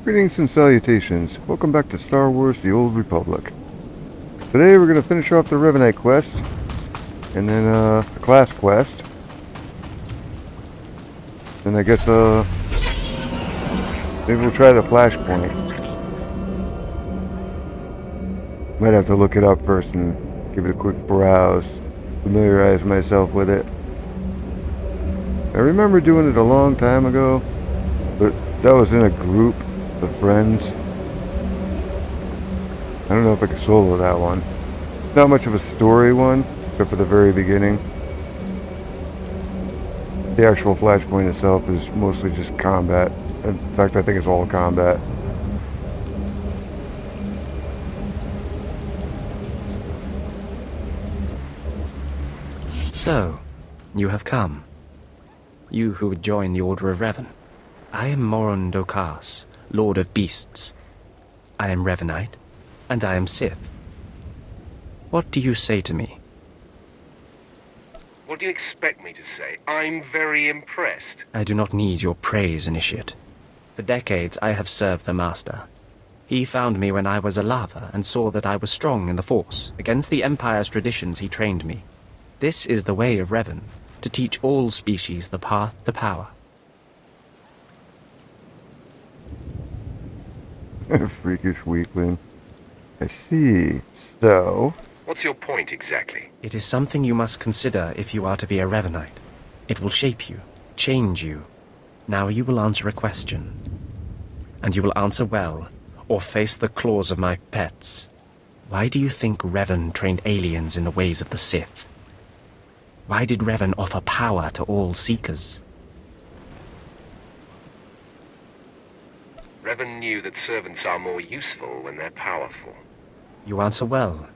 Greetings and salutations. Welcome back to Star Wars The Old Republic. Today we're going to finish off the Revanite quest, and then the class quest. And I guess maybe we'll try the flashpoint. Might have to look it up first and give it a quick browse, familiarize myself with it. I remember doing it a long time ago, but that was in a group of friends. I don't know if I could solo that one. Not much of a story one, except for the very beginning. The actual flashpoint itself is mostly just combat. In fact, I think it's all combat. So, you have come. You who would join the Order of Revan. I am Dromund Kaas, Lord of Beasts. I am Revanite, and I am Sith. What do you say to me? What do you expect me to say? I'm very impressed. I do not need your praise, Initiate. For decades I have served the Master. He found me when I was a lava and saw that I was strong in the Force. Against the Empire's traditions he trained me. This is the way of Revan, to teach all species the path to power. Freakish weakling. I see. So... What's your point exactly? It is something you must consider if you are to be a Revanite. It will shape you, change you. Now you will answer a question. And you will answer well, or face the claws of my pets. Why do you think Revan trained aliens in the ways of the Sith? Why did Revan offer power to all Seekers? Revan knew that servants are more useful when they're powerful. You answer well.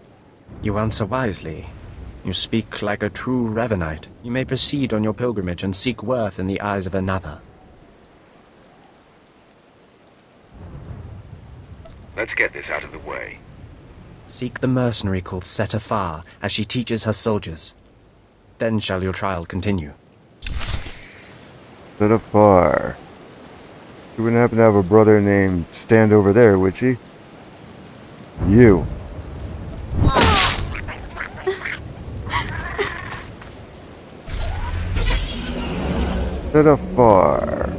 You answer wisely. You speak like a true Revanite. You may proceed on your pilgrimage and seek worth in the eyes of another. Let's get this out of the way. Seek the mercenary called Setafar as she teaches her soldiers. Then shall your trial continue. Setafar. She wouldn't happen to have a brother named Stand Over There, would she? You. Setafar.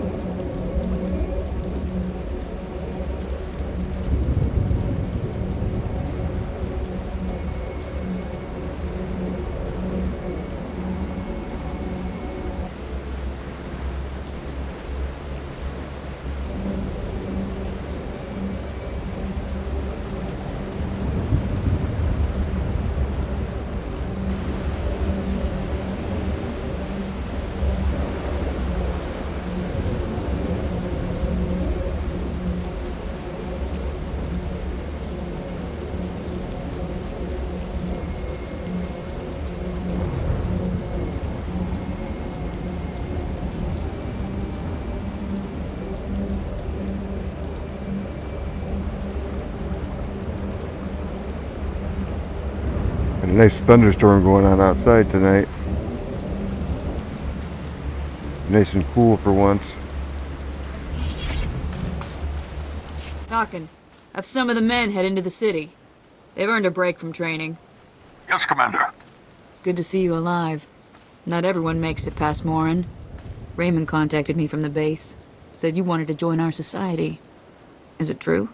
A nice thunderstorm going on outside tonight. Nice and cool for once. Talking. Have some of the men head into the city. They've earned a break from training. Yes, Commander. It's good to see you alive. Not everyone makes it past Morin. Raymond contacted me from the base. Said you wanted to join our society. Is it true?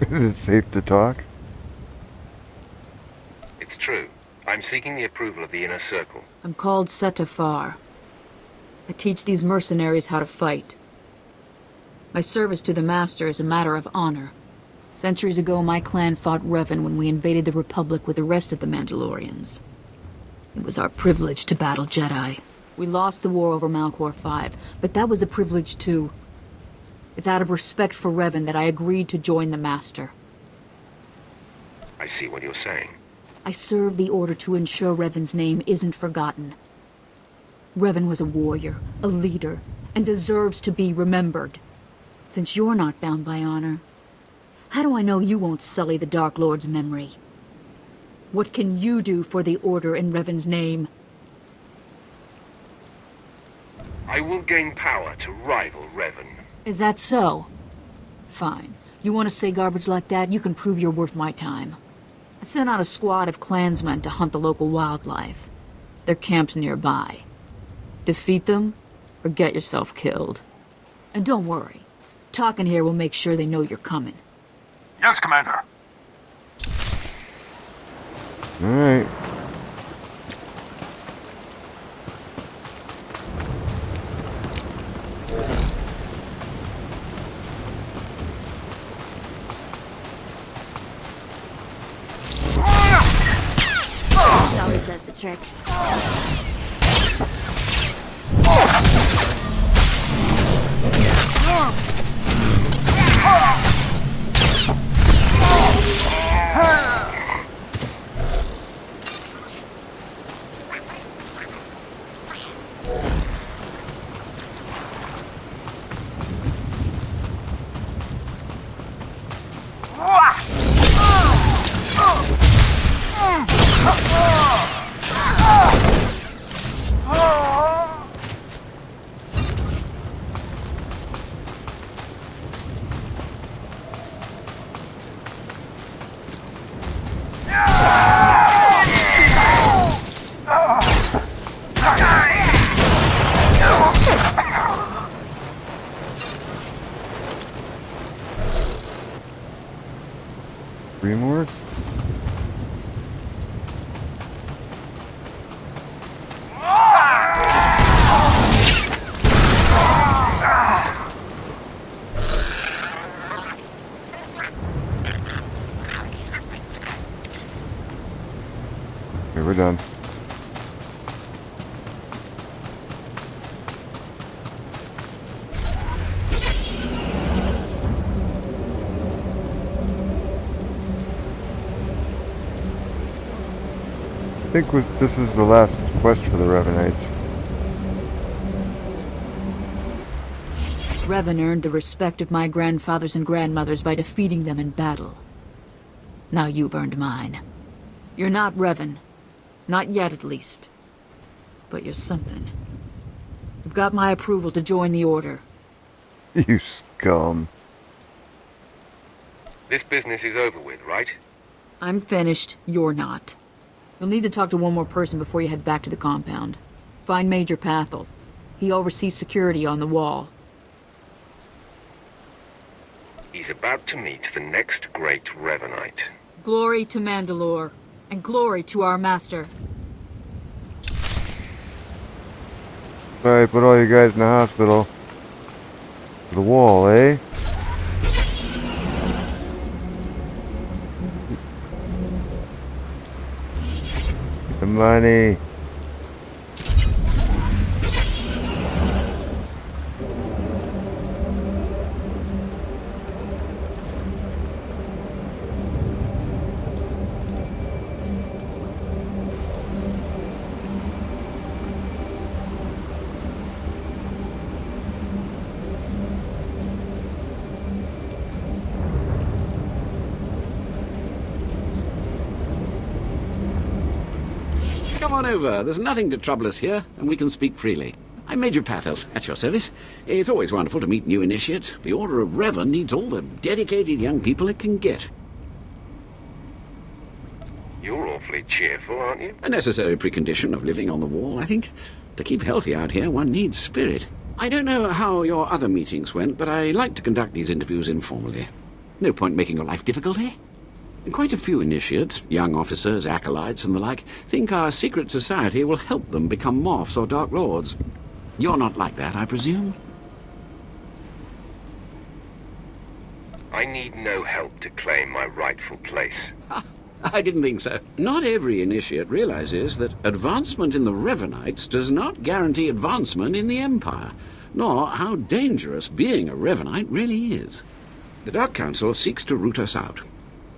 Is it safe to talk? It's true. I'm seeking the approval of the Inner Circle. I'm called Setafar. I teach these mercenaries how to fight. My service to the Master is a matter of honor. Centuries ago, my clan fought Revan when we invaded the Republic with the rest of the Mandalorians. It was our privilege to battle Jedi. We lost the war over Malchor 5, but that was a privilege too. It's out of respect for Revan that I agreed to join the Master. I see what you're saying. I serve the Order to ensure Revan's name isn't forgotten. Revan was a warrior, a leader, and deserves to be remembered. Since you're not bound by honor, how do I know you won't sully the Dark Lord's memory? What can you do for the Order in Revan's name? I will gain power to rival Revan. Is that so? Fine. You want to say garbage like that, you can prove you're worth my time. I sent out a squad of clansmen to hunt the local wildlife. Their camp's nearby. Defeat them, or get yourself killed. And don't worry. Talking here will make sure they know you're coming. Yes, Commander. Alright. Always does the trick. Three more? Okay, we're done. I think this is the last quest for the Revenites. Revan earned the respect of my grandfathers and grandmothers by defeating them in battle. Now you've earned mine. You're not Revan. Not yet, at least. But you're something. You've got my approval to join the Order. You scum. This business is over with, right? I'm finished. You're not. You'll need to talk to one more person before you head back to the compound. Find Major Pathel. He oversees security on the wall. He's about to meet the next great Revanite. Glory to Mandalore, and glory to our master. Alright, put all you guys in the hospital. To the wall, eh? Get the money. Come on over. There's nothing to trouble us here, and we can speak freely. I'm Major Pathel, at your service. It's always wonderful to meet new initiates. The Order of Revan needs all the dedicated young people it can get. You're awfully cheerful, aren't you? A necessary precondition of living on the wall, I think. To keep healthy out here, one needs spirit. I don't know how your other meetings went, but I like to conduct these interviews informally. No point making your life difficult, eh? Quite a few initiates, young officers, acolytes, and the like, think our secret society will help them become morphs or dark lords. You're not like that, I presume? I need no help to claim my rightful place. I didn't think so. Not every initiate realizes that advancement in the Revanites does not guarantee advancement in the Empire, nor how dangerous being a Revanite really is. The Dark Council seeks to root us out.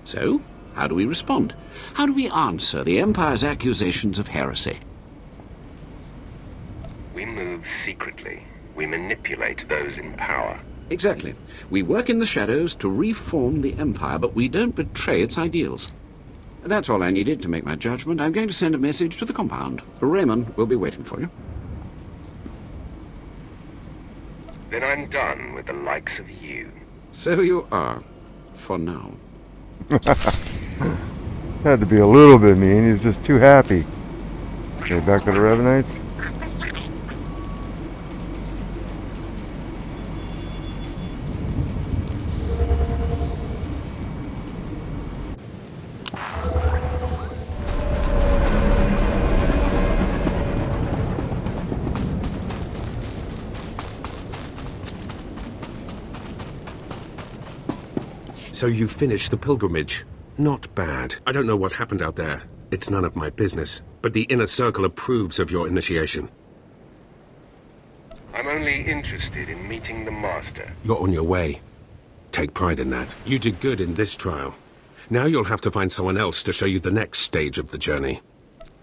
So, how do we respond? How do we answer the Empire's accusations of heresy? We move secretly. We manipulate those in power. Exactly. We work in the shadows to reform the Empire, but we don't betray its ideals. That's all I needed to make my judgment. I'm going to send a message to the compound. Raymond will be waiting for you. Then I'm done with the likes of you. So you are. For now. Had to be a little bit mean. He's just too happy. Okay, back to the Revenites. So you finished the pilgrimage. Not bad. I don't know what happened out there. It's none of my business. But the Inner Circle approves of your initiation. I'm only interested in meeting the Master. You're on your way. Take pride in that. You did good in this trial. Now you'll have to find someone else to show you the next stage of the journey.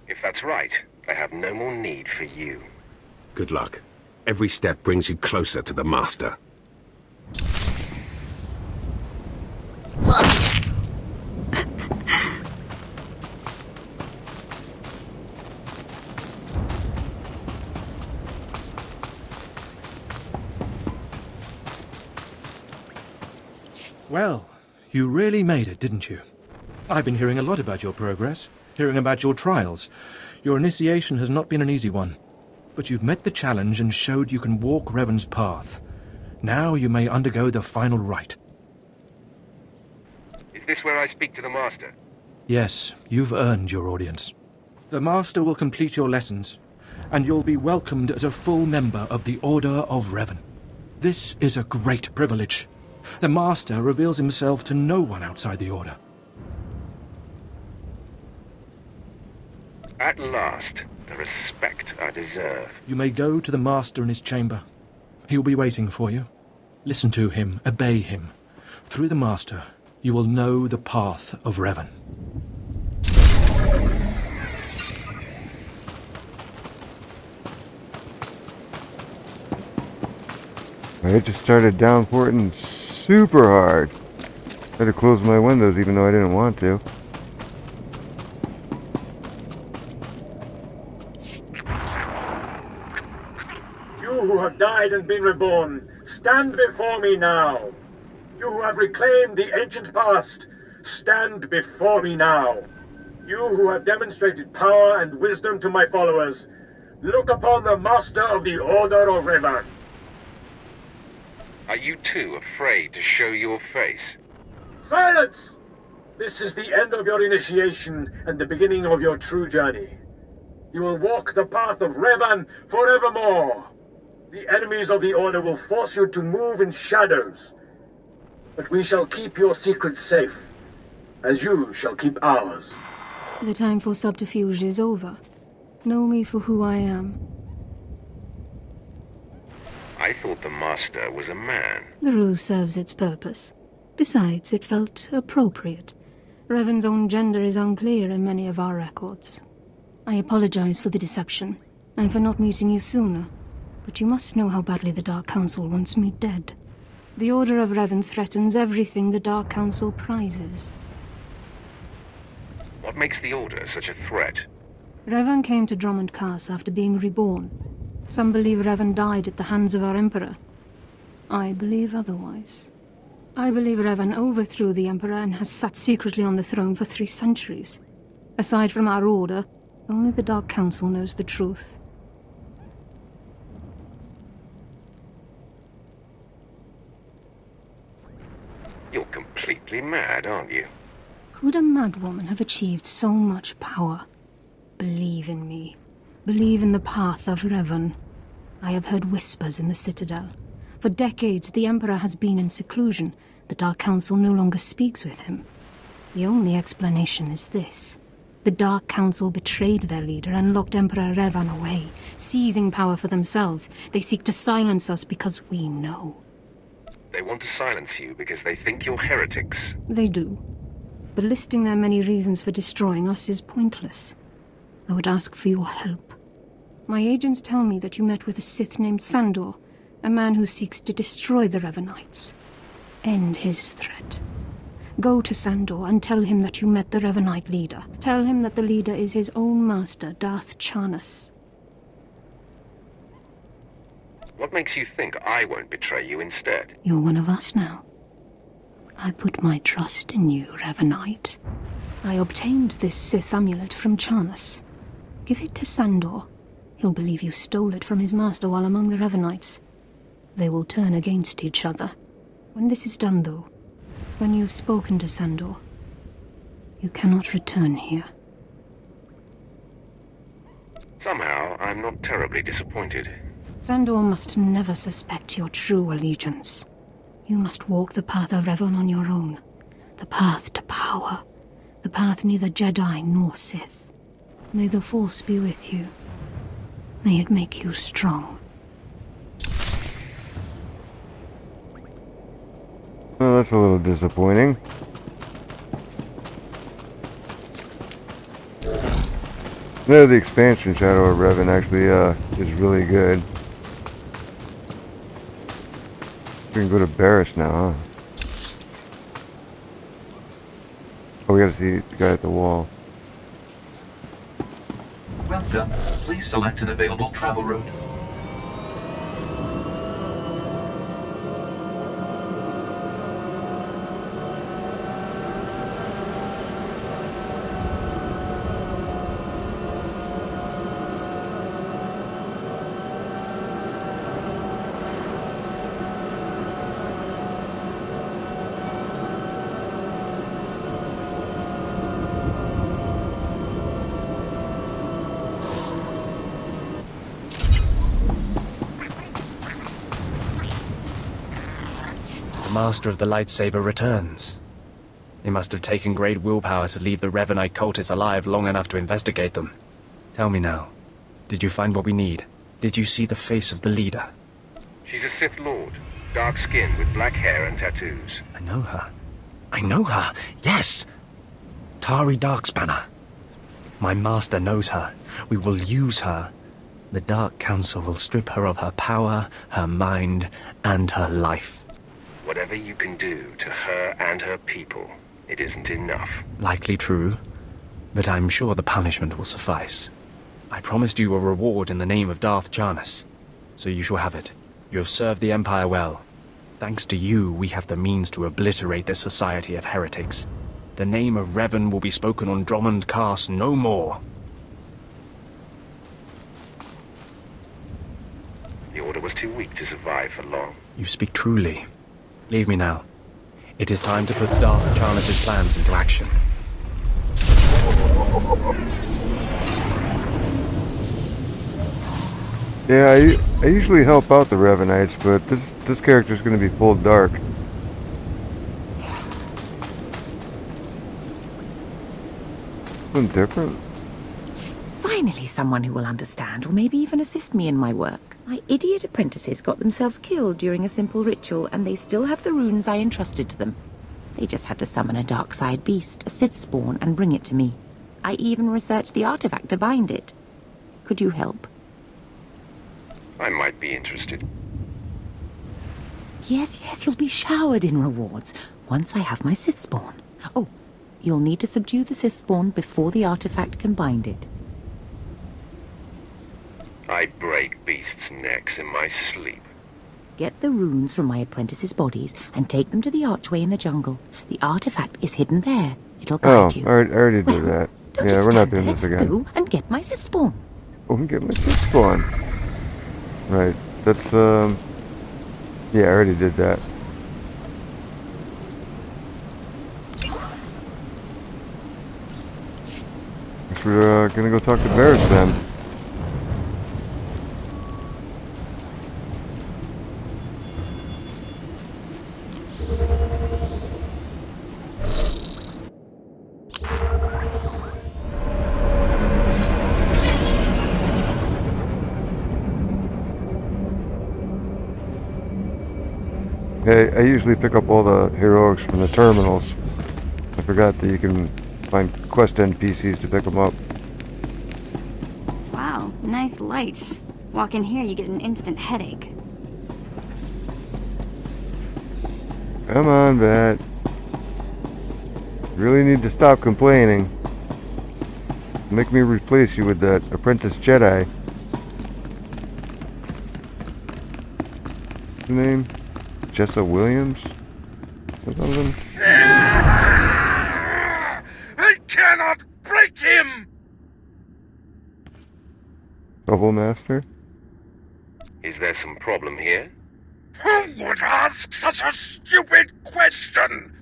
If that's right, I have no more need for you. Good luck. Every step brings you closer to the Master. Well, you really made it, didn't you? I've been hearing a lot about your progress, hearing about your trials. Your initiation has not been an easy one, but you've met the challenge and showed you can walk Revan's path. Now you may undergo the final rite. Is this where I speak to the Master? Yes, you've earned your audience. The Master will complete your lessons, and you'll be welcomed as a full member of the Order of Revan. This is a great privilege. The Master reveals himself to no one outside the Order. At last, the respect I deserve. You may go to the Master in his chamber. He will be waiting for you. Listen to him, obey him. Through the Master, you will know the path of Revan. It just started downporting super hard. Had to close my windows even though I didn't want to. You who have died and been reborn, stand before me now. You who have reclaimed the ancient past, stand before me now. You who have demonstrated power and wisdom to my followers, look upon the Master of the Order of Revan. Are you too afraid to show your face? Silence! This is the end of your initiation and the beginning of your true journey. You will walk the path of Revan forevermore. The enemies of the Order will force you to move in shadows. But we shall keep your secrets safe, as you shall keep ours. The time for subterfuge is over. Know me for who I am. I thought the Master was a man. The ruse serves its purpose. Besides, it felt appropriate. Revan's own gender is unclear in many of our records. I apologize for the deception, and for not meeting you sooner. But you must know how badly the Dark Council wants me dead. The Order of Revan threatens everything the Dark Council prizes. What makes the Order such a threat? Revan came to Dromund Kaas after being reborn. Some believe Revan died at the hands of our Emperor. I believe otherwise. I believe Revan overthrew the Emperor and has sat secretly on the throne for 3 centuries. Aside from our Order, only the Dark Council knows the truth. You're completely mad, aren't you? Could a madwoman have achieved so much power? Believe in me. Believe in the path of Revan. I have heard whispers in the Citadel. For decades, the Emperor has been in seclusion. The Dark Council no longer speaks with him. The only explanation is this. The Dark Council betrayed their leader and locked Emperor Revan away, seizing power for themselves. They seek to silence us because we know. They want to silence you because they think you're heretics. They do. But listing their many reasons for destroying us is pointless. I would ask for your help. My agents tell me that you met with a Sith named Sandor, a man who seeks to destroy the Revanites. End his threat. Go to Sandor and tell him that you met the Revanite leader. Tell him that the leader is his own master, Darth Charnas. What makes you think I won't betray you instead? You're one of us now. I put my trust in you, Revanite. I obtained this Sith amulet from Charnas. Give it to Sandor. He'll believe you stole it from his master while among the Revanites. They will turn against each other. When this is done, though, when you've spoken to Sandor, you cannot return here. Somehow, I'm not terribly disappointed. Sandor must never suspect your true allegiance. You must walk the path of Revan on your own. The path to power. The path neither Jedi nor Sith. May the Force be with you. May it make you strong. Well, that's a little disappointing. No, the expansion Shadow of Revan actually is really good. We can go to Barris now, huh? Oh, we gotta see the guy at the wall. Welcome. Please select an available travel route. The Master of the Lightsaber returns. It must have taken great willpower to leave the Revanite cultists alive long enough to investigate them. Tell me now, did you find what we need? Did you see the face of the leader? She's a Sith Lord. Dark skin with black hair and tattoos. I know her. I know her, yes! Tari Darkspanner. My master knows her. We will use her. The Dark Council will strip her of her power, her mind, and her life. Whatever you can do to her and her people, it isn't enough. Likely true, but I'm sure the punishment will suffice. I promised you a reward in the name of Darth Charnas, so you shall have it. You have served the Empire well. Thanks to you, we have the means to obliterate this society of heretics. The name of Revan will be spoken on Dromund Kaas no more. The Order was too weak to survive for long. You speak truly. Leave me now. It is time to put Darth Charnas' plans into action. Yeah, I usually help out the Revanites, but this character's gonna be full dark. Something different? Finally someone who will understand, or maybe even assist me in my work. My idiot apprentices got themselves killed during a simple ritual, and they still have the runes I entrusted to them. They just had to summon a dark side beast, a Sith spawn, and bring it to me. I even researched the artifact to bind it. Could you help? I might be interested. Yes, you'll be showered in rewards once I have my Sith spawn. Oh, you'll need to subdue the Sith spawn before the artifact can bind it. I break beasts' necks in my sleep. Get the runes from my apprentices' bodies and take them to the archway in the jungle. The artifact is hidden there. It'll guide you. I already did that. Yeah, we're not doing this again. Go and get my Sith spawn. Oh, and get my Sith spawn. Right. That's, yeah, I already did that. Guess we're gonna go talk to Barris then. I usually pick up all the heroics from the terminals. I forgot that you can find quest NPCs to pick them up. Wow, nice lights. Walk in here, you get an instant headache. Come on, Bat. Really need to stop complaining. Make me replace you with that apprentice Jedi. her name? Jessa Williams? Or something? I cannot break him! Troublemaster? Is there some problem here? Who would ask such a stupid question?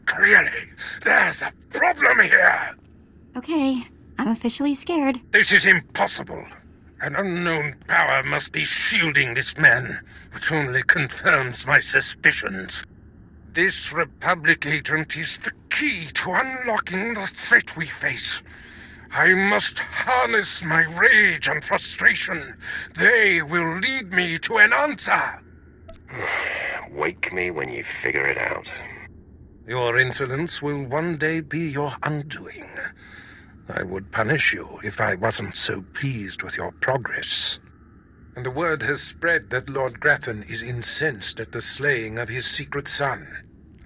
Clearly, there's a problem here. Okay, I'm officially scared. This is impossible. An unknown power must be shielding this man, which only confirms my suspicions. This Republic agent is the key to unlocking the threat we face. I must harness my rage and frustration. They will lead me to an answer. Wake me when you figure it out. Your insolence will one day be your undoing. I would punish you if I wasn't so pleased with your progress. And the word has spread that Lord Grathan is incensed at the slaying of his secret son.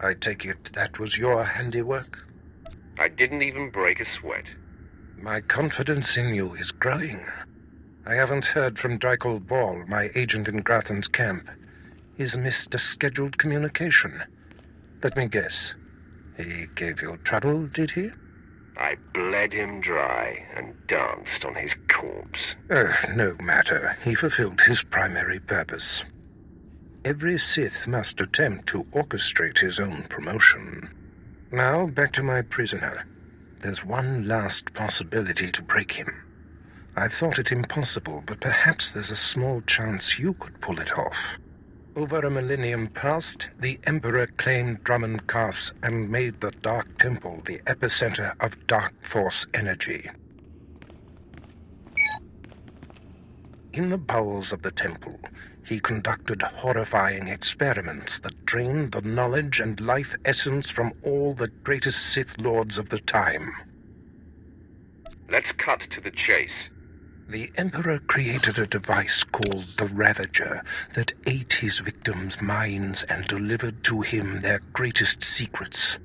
I take it that was your handiwork? I didn't even break a sweat. My confidence in you is growing. I haven't heard from Dreikel Ball, my agent in Grathan's camp. He's missed a scheduled communication. Let me guess. He gave you trouble, did he? I bled him dry and danced on his corpse. No matter. He fulfilled his primary purpose. Every Sith must attempt to orchestrate his own promotion. Now, back to my prisoner. There's one last possibility to break him. I thought it impossible, but perhaps there's a small chance you could pull it off. Over a millennium past, the Emperor claimed Dromund Kaas and made the Dark Temple the epicenter of Dark Force energy. In the bowels of the temple, he conducted horrifying experiments that drained the knowledge and life essence from all the greatest Sith Lords of the time. Let's cut to the chase. The Emperor created a device called the Ravager that ate his victims' minds and delivered to him their greatest secrets.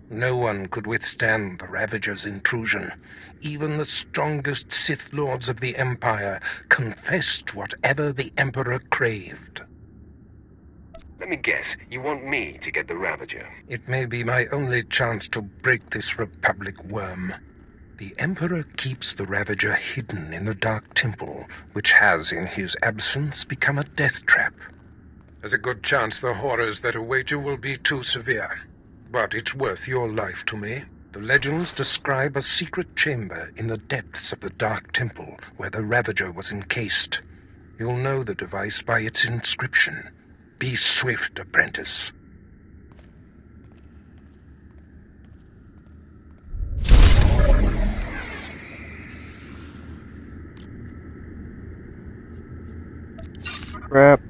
No one could withstand the Ravager's intrusion. Even the strongest Sith Lords of the Empire confessed whatever the Emperor craved. Let me guess, you want me to get the Ravager? It may be my only chance to break this Republic worm. The Emperor keeps the Ravager hidden in the Dark Temple, which has, in his absence, become a death trap. There's a good chance the horrors that await you will be too severe. But it's worth your life to me. The legends describe a secret chamber in the depths of the Dark Temple where the Ravager was encased. You'll know the device by its inscription. Be swift, apprentice. Crap.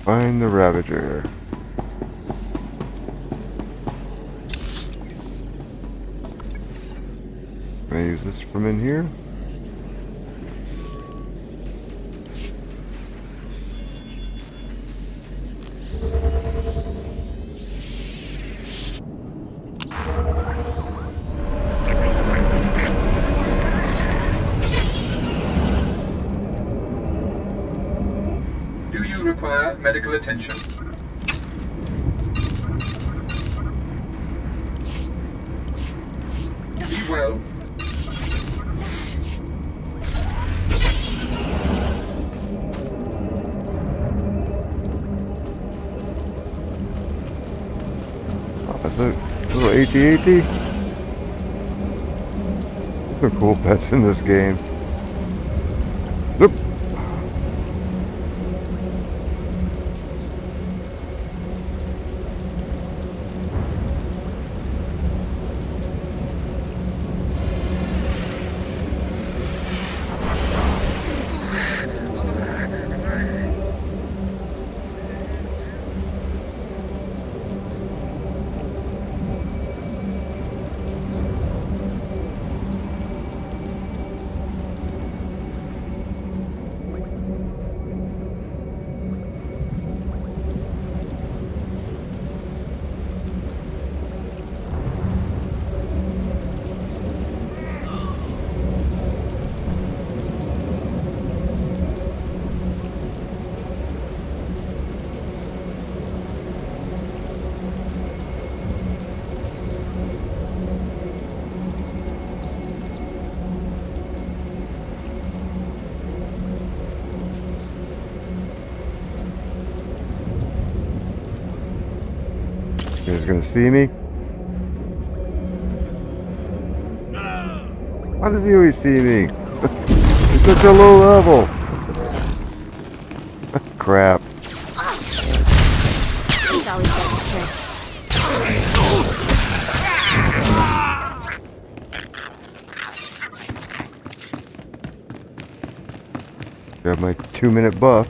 Find the Ravager. Can I use this from in here? Do you require medical attention? Be well. Oh, that's a little AT-AT. Those are cool pets in this game. Oop. gonna see me? Why does he always see me? It's such a low level. Crap. He's always got a trick. Got my 2-minute buff.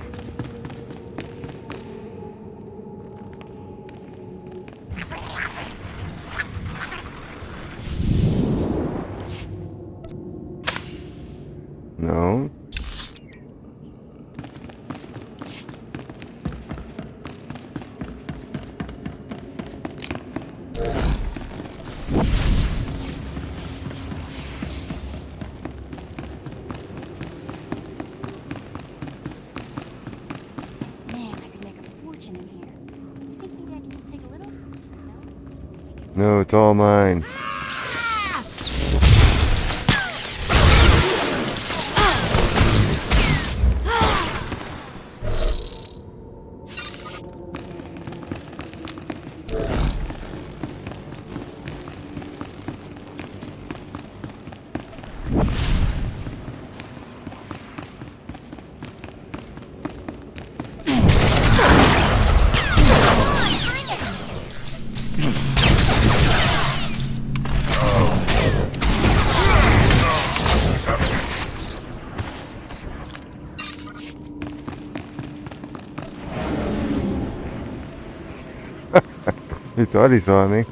No. Man, I could make a fortune in here. You think maybe I can just take a little? No, it's all mine. He thought he saw me.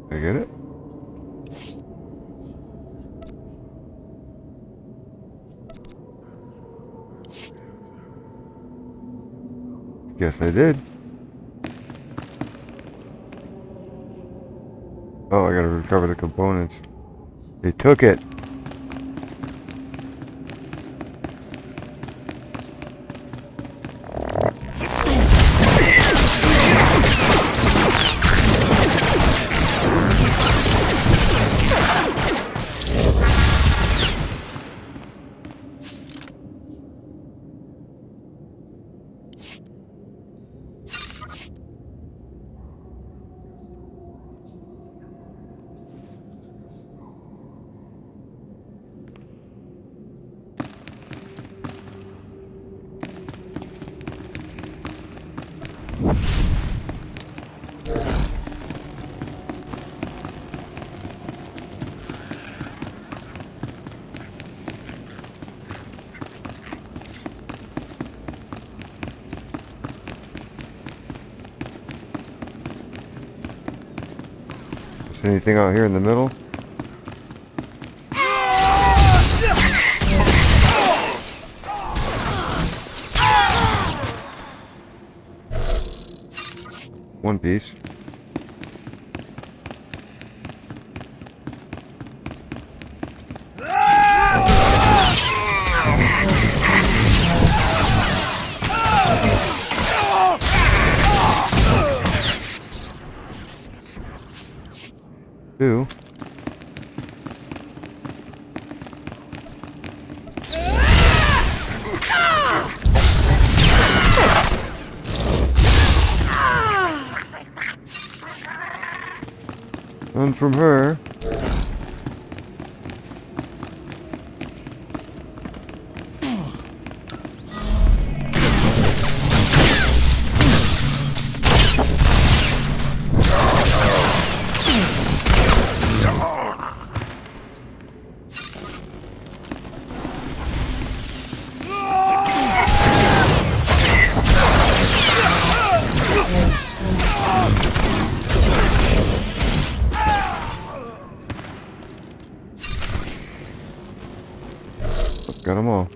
I get it? Guess I did. Oh, I gotta recover the components. They took it. Is there anything out here in the middle? One piece. Two. One from her. Got them all.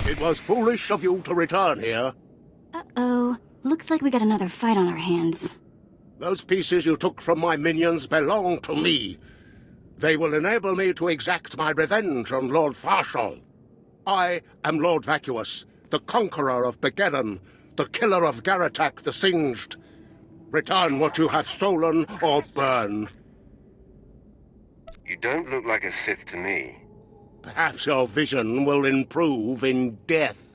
It was foolish of you to return here. Uh-oh. Looks like we got another fight on our hands. Those pieces you took from my minions belong to me. They will enable me to exact my revenge on Lord Farshal. I am Lord Vacuous, the conqueror of Begeddon, the killer of Garatak the Singed. Return what you have stolen, or burn. You don't look like a Sith to me. Perhaps your vision will improve in death.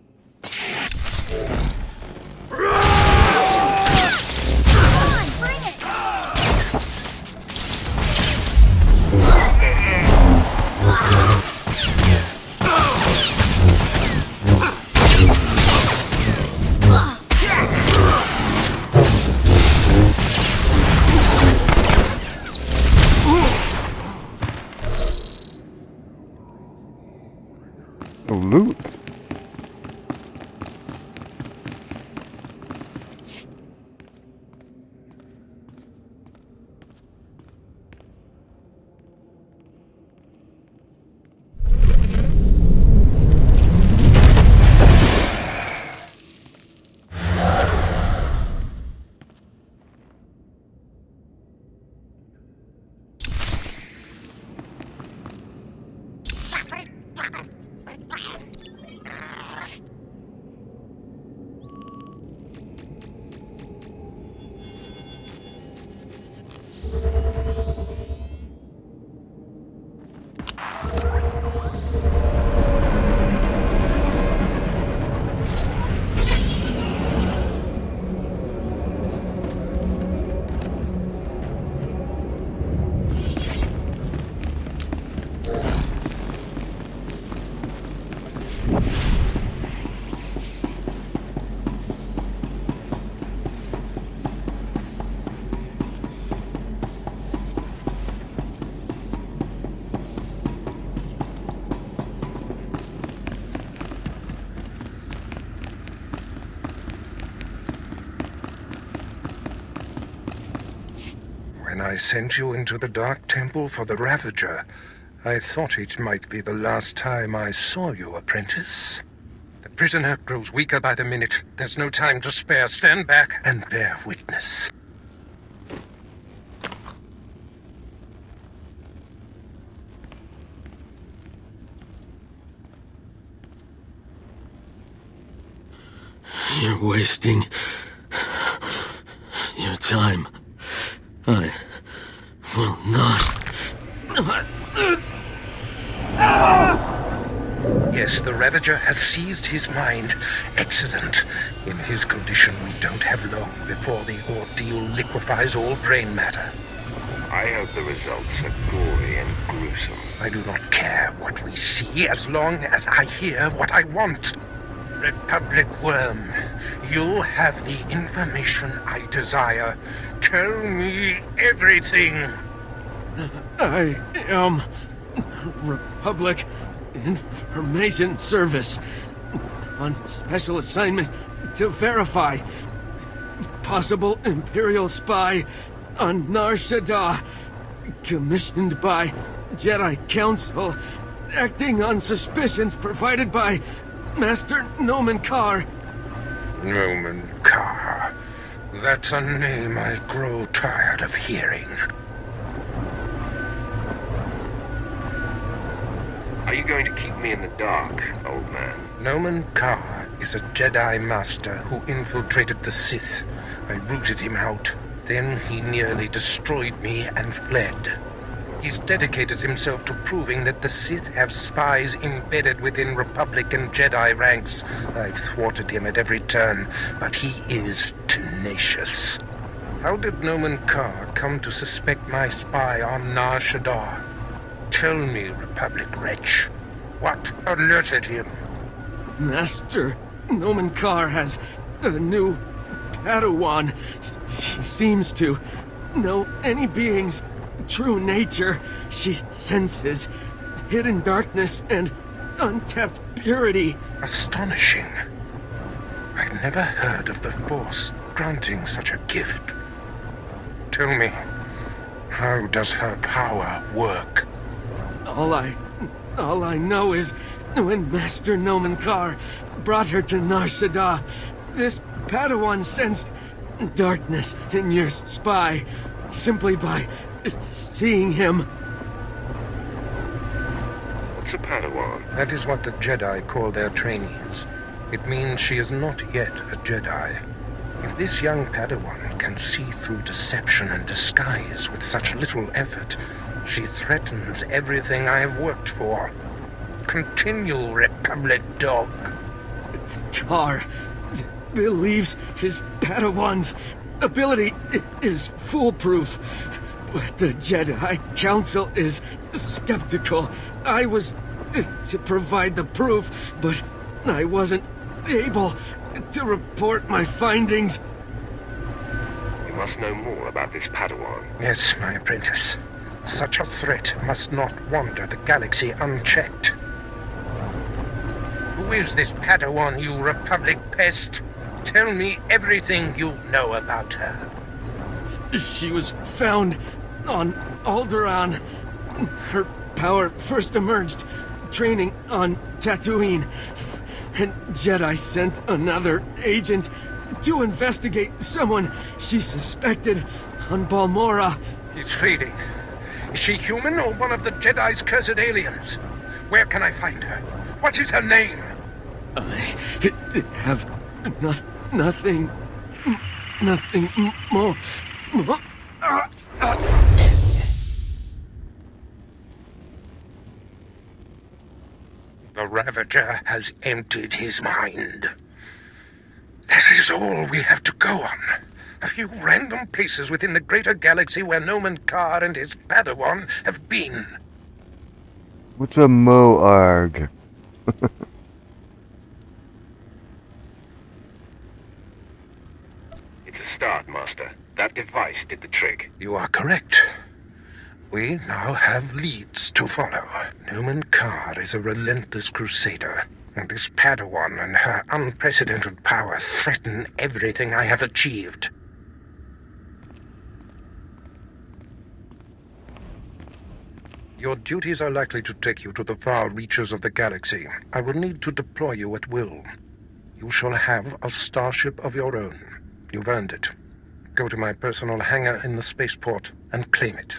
Oh, loot. When I sent you into the Dark Temple for the Ravager, I thought it might be the last time I saw you, apprentice. The prisoner grows weaker by the minute. There's no time to spare. Stand back and bear witness. You're wasting your time. I will not. Yes, the Ravager has seized his mind. Excellent. In his condition, we don't have long before the ordeal liquefies all brain matter. I hope the results are gory and gruesome. I do not care what we see as long as I hear what I want. Republic Worm, you have the information I desire. Tell me everything. I am Republic Information Service on special assignment to verify possible Imperial spy on Nar Shaddaa, commissioned by Jedi Council, acting on suspicions provided by Master Dromund Kaas. Dromund Kaas. That's a name I grow tired of hearing. Are you going to keep me in the dark, old man? Dromund Kaas is a Jedi Master who infiltrated the Sith. I rooted him out, Then he nearly destroyed me and fled. He's dedicated himself to proving that the Sith have spies embedded within Republic and Jedi ranks. I've thwarted him at every turn, but he is tenacious. How did Dromund Kaas come to suspect my spy on Nar Shaddaa? Tell me, Republic wretch, what alerted him? Master Dromund Kaas has a new Padawan. She seems to know any being's true nature. She senses hidden darkness and untapped purity. Astonishing. I've never heard of the Force granting such a gift. Tell me, how does her power work? All I know is when Master Dromund Kaas brought her to Nar Shaddaa, this Padawan sensed darkness in your spy simply by seeing him. What's a Padawan? That is what the Jedi call their trainees. It means she is not yet a Jedi. If this young Padawan can see through deception and disguise with such little effort, she threatens everything I have worked for. Continue, Republic dog. Kaas believes his Padawan's ability is foolproof, but the Jedi Council is skeptical. I was to provide the proof, but I wasn't able to report my findings. You must know more about this Padawan. Yes, my apprentice. Such a threat must not wander the galaxy unchecked. Who is this Padawan, you Republic pest? Tell me everything you know about her. She was found on Alderaan. Her power first emerged training on Tatooine, and Jedi sent another agent to investigate someone she suspected on Balmorra. He's fading. Is she human or one of the Jedi's cursed aliens? Where can I find her? What is her name? I have nothing more. The Ravager has emptied his mind. That is all we have to go on. A few random places within the greater galaxy where Dromund Kaas and his Padawan have been. What's a Moarg? It's a start, Master. That device did the trick. You are correct. We now have leads to follow. Dromund Kaas is a relentless crusader, and this Padawan and her unprecedented power threaten everything I have achieved. Your duties are likely to take you to the far reaches of the galaxy. I will need to deploy you at will. You shall have a starship of your own. You've earned it. Go to my personal hangar in the spaceport and claim it.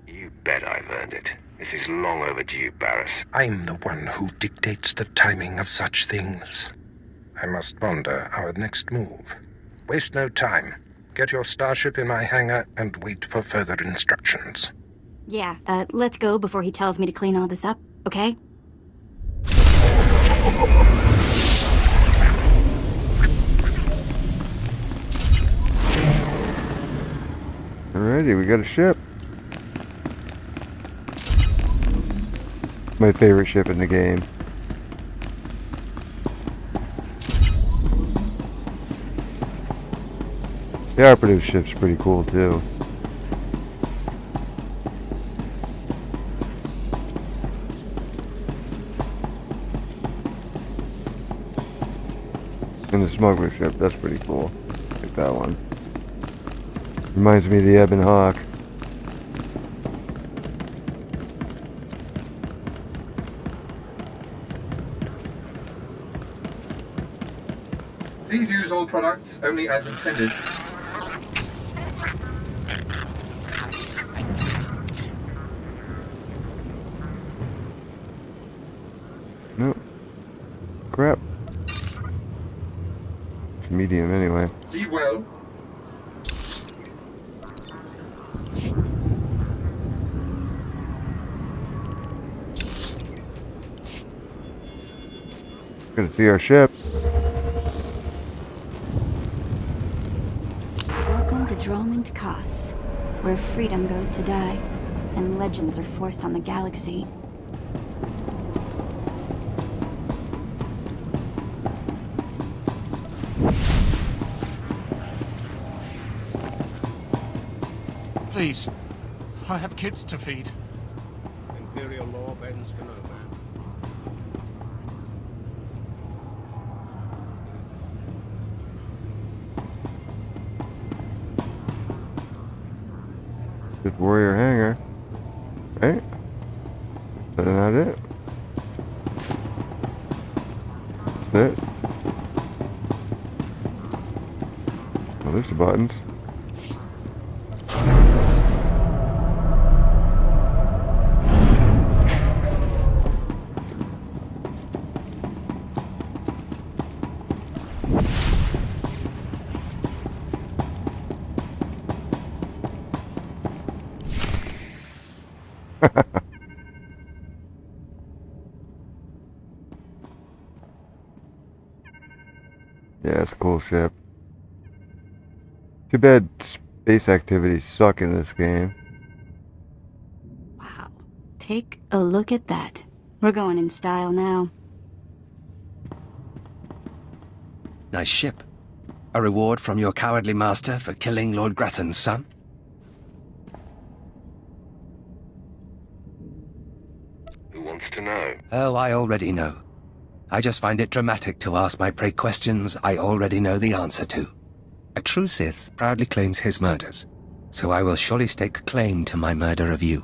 You bet I've earned it. This is long overdue, Barris. I'm the one who dictates the timing of such things. I must ponder our next move. Waste no time. Get your starship in my hangar and wait for further instructions. Yeah, let's go before he tells me to clean all this up, okay? Alrighty, we got a ship. My favorite ship in the game. The operative ship's pretty cool too. And the smuggler ship, that's pretty cool. Like that one. Reminds me of the Ebon Hawk. Please use all products only as intended. Nope. Crap. It's medium anyway. Be well. Gonna see our ship. Welcome to Dromund Kaas, where freedom goes to die, and legends are forced on the galaxy. Please, I have kids to feed. Imperial law bends for no man. Sith warrior hangar. Right? Is that not it? That's it. Oh, there's the buttons. Yeah, it's a cool ship. Too bad space activities suck in this game. Wow. Take a look at that. We're going in style now. Nice ship. A reward from your cowardly master for killing Lord Grathan's son? Who wants to know? Oh, I already know. I just find it dramatic to ask my prey questions I already know the answer to. A true Sith proudly claims his murders, so I will surely stake claim to my murder of you.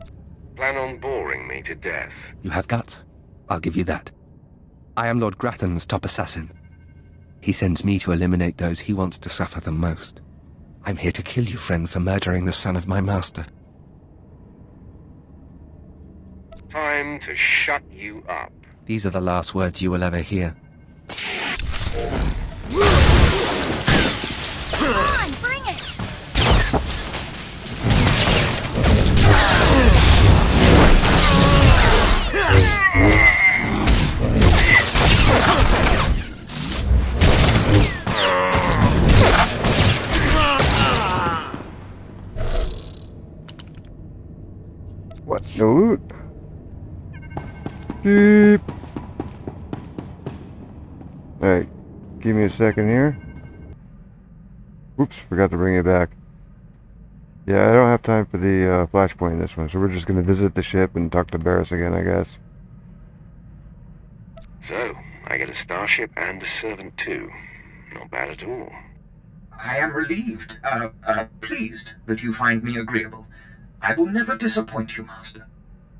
Plan on boring me to death. You have guts. I'll give you that. I am Lord Grathan's top assassin. He sends me to eliminate those he wants to suffer the most. I'm here to kill you, friend, for murdering the son of my master. Time to shut you up. These are the last words you will ever hear. Come on, bring it! What? No loot? Jeep. Alright, give me a second here. Oops, forgot to bring it back. Yeah, I don't have time for the flashpoint in this one, so we're just going to visit the ship and talk to Barris again, I guess. So, I get a starship and a servant too. Not bad at all. I am relieved, pleased that you find me agreeable. I will never disappoint you, Master.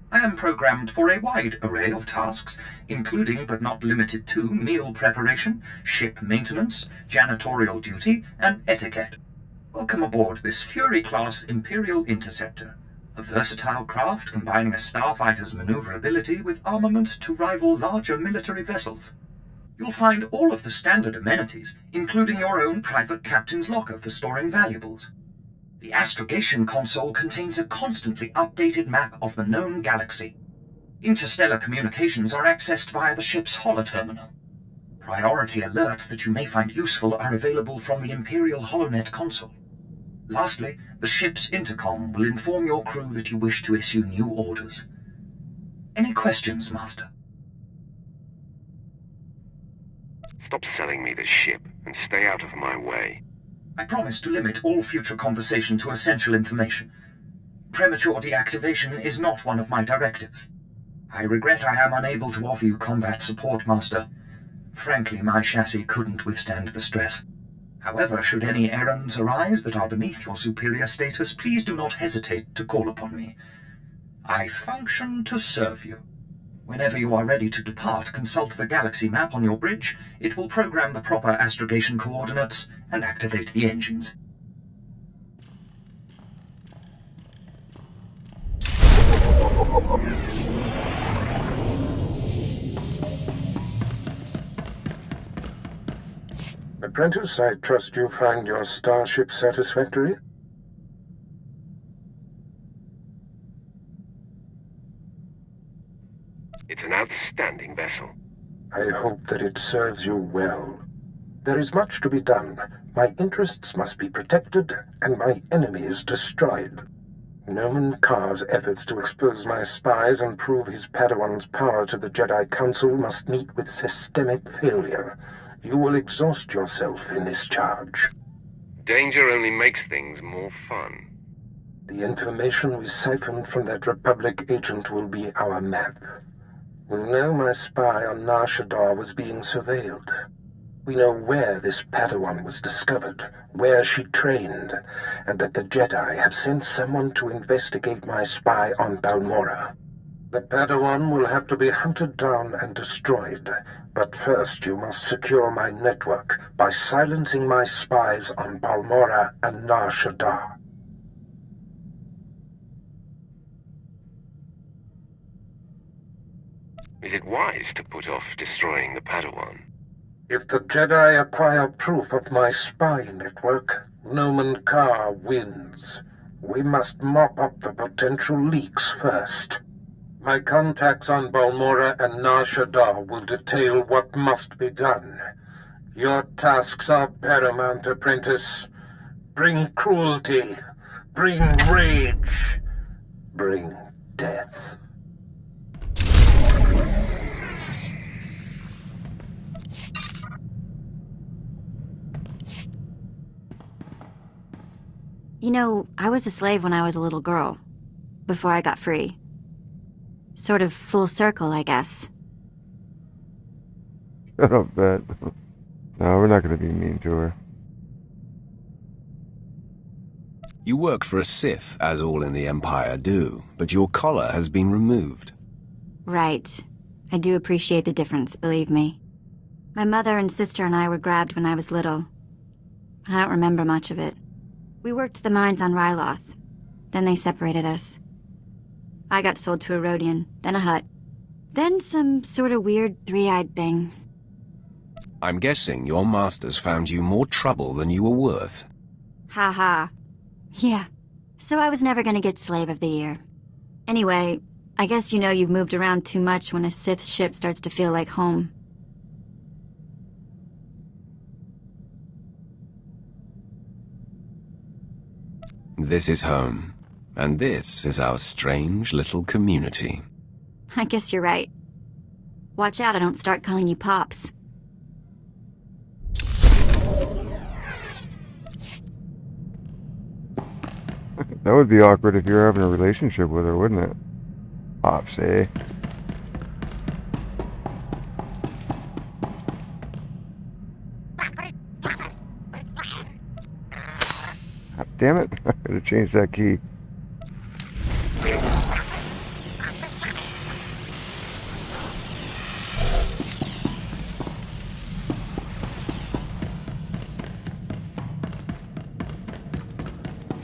I am programmed for a wide array of tasks, including but not limited to meal preparation, ship maintenance, janitorial duty, and etiquette. Welcome aboard this Fury-class Imperial Interceptor, a versatile craft combining a starfighter's maneuverability with armament to rival larger military vessels. You'll find all of the standard amenities, including your own private captain's locker for storing valuables. The astrogation console contains a constantly updated map of the known galaxy. Interstellar communications are accessed via the ship's holoterminal. Priority alerts that you may find useful are available from the Imperial HoloNet console. Lastly, the ship's intercom will inform your crew that you wish to issue new orders. Any questions, Master? Stop selling me this ship and stay out of my way. I promise to limit all future conversation to essential information. Premature deactivation is not one of my directives. I regret I am unable to offer you combat support, Master. Frankly, my chassis couldn't withstand the stress. However, should any errands arise that are beneath your superior status, please do not hesitate to call upon me. I function to serve you. Whenever you are ready to depart, consult the galaxy map on your bridge. It will program the proper astrogation coordinates and activate the engines. Apprentice, I trust you find your starship satisfactory? It's an outstanding vessel. I hope that it serves you well. There is much to be done. My interests must be protected, and my enemies destroyed. Dromund Kaas' efforts to expose my spies and prove his Padawan's power to the Jedi Council must meet with systemic failure. You will exhaust yourself in this charge. Danger only makes things more fun. The information we siphoned from that Republic agent will be our map. We know my spy on Nar Shaddaa was being surveilled. We know where this Padawan was discovered, where she trained, and that the Jedi have sent someone to investigate my spy on Balmorra. The Padawan will have to be hunted down and destroyed, but first you must secure my network by silencing my spies on Balmorra and Nar Shaddaa. Is it wise to put off destroying the Padawan? If the Jedi acquire proof of my spy network, Dromund Kaas wins. We must mop up the potential leaks first. My contacts on Balmorra and Nar Shaddaa will detail what must be done. Your tasks are paramount, apprentice. Bring cruelty. Bring rage. Bring death. You know, I was a slave when I was a little girl, before I got free. Sort of full circle, I guess. Shut up, Bet. No, we're not going to be mean to her. You work for a Sith, as all in the Empire do, but your collar has been removed. Right. I do appreciate the difference, believe me. My mother and sister and I were grabbed when I was little. I don't remember much of it. We worked the mines on Ryloth. Then they separated us. I got sold to a Rodian, then a Hutt. Then some sort of weird three-eyed thing. I'm guessing your masters found you more trouble than you were worth. Ha ha. Yeah. So I was never gonna get Slave of the Year. Anyway, I guess you know you've moved around too much when a Sith ship starts to feel like home. This is home, and this is our strange little community. I guess you're right. Watch out I don't start calling you Pops. That would be awkward if you were having a relationship with her, wouldn't it? Pops, eh? God damn it. I gotta change that key.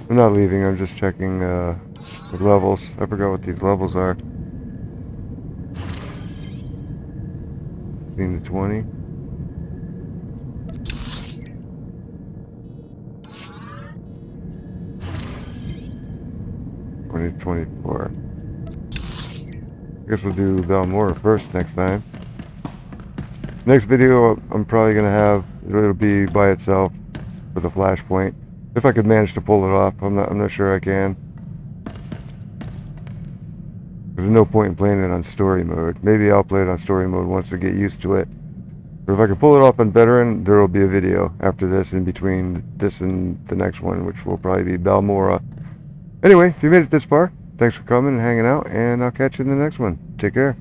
I'm not leaving, I'm just checking the levels. I forgot what these levels are. 15 to 20. 2024. I guess we'll do Balmorra first next time. Next video I'm probably going to have, it'll be by itself with a flashpoint. If I could manage to pull it off, I'm not sure I can. There's no point in playing it on story mode. Maybe I'll play it on story mode once I get used to it. But if I can pull it off on veteran, there will be a video after this in between this and the next one, which will probably be Balmorra. Anyway, if you made it this far, thanks for coming and hanging out, and I'll catch you in the next one. Take care.